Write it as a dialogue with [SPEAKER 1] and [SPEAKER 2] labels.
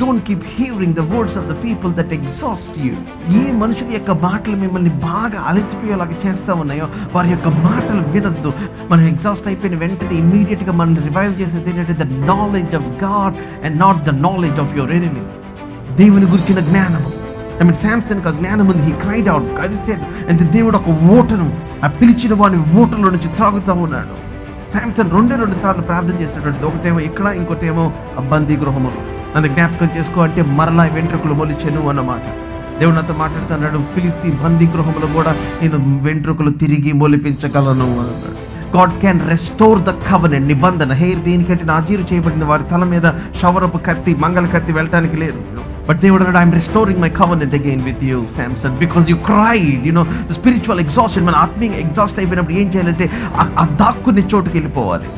[SPEAKER 1] Don't keep hearing the words of the people that exhaust you. ఏ మనుషుల యొక్క మాటలు మిమ్మల్ని బాగా అలసిపోయేలాగా చేస్తా ఉన్నాయో వారి యొక్క మాటలు వినొద్దు. మనం ఎగ్జాస్ట్ అయిపోయిన వెంటనే ఇమ్మీడియట్గా మనల్ని రివైవ్ చేసేది ఏంటంటే the knowledge of God and not the knowledge of your enemy. దేవుని గురించిన జ్ఞానము. శాంసన్కి ఆ జ్ఞానం ఉంది. హీ క్రైడ్ అవుట్, అంటే దేవుడు ఒక ఓటను, ఆ పిలిచిన వాని ఓటలో నుంచి త్రాగుతూ ఉన్నాడు. శాంసన్ రెండు సార్లు ప్రార్థన చేసినటువంటిది. ఒకటేమో ఇక్కడ, ఇంకోటేమో ఆ బందీ గృహములు. నన్ను జ్ఞాపకం చేసుకో అంటే మరలా వెంట్రుకలు మొలిచెను అన్నమాట. దేవుడు నాతో మాట్లాడుతున్నాడు, పిలిస్తే బందీ గృహములు కూడా నేను వెంట్రుకలు తిరిగి మొలిపించగలను అన్నాడు. God can restore the covenant, నిబంధన. హెయిర్ దేనికంటే నాజీరు చేయబడిన వారి తల మీద షవరపు కత్తి, మంగళ కత్తి వెళ్ళటానికి లేదు. But దేవుడు అన్నాడు, I'm restoring my covenant again with you Samson, because you cried. Spiritual exhaustion. మన ఆత్మీయ ఎగ్జాస్ట్ అయిపోయినప్పుడు ఏం చేయాలంటే ఆ దాక్కునే చోటుకి వెళ్ళిపోవాలి.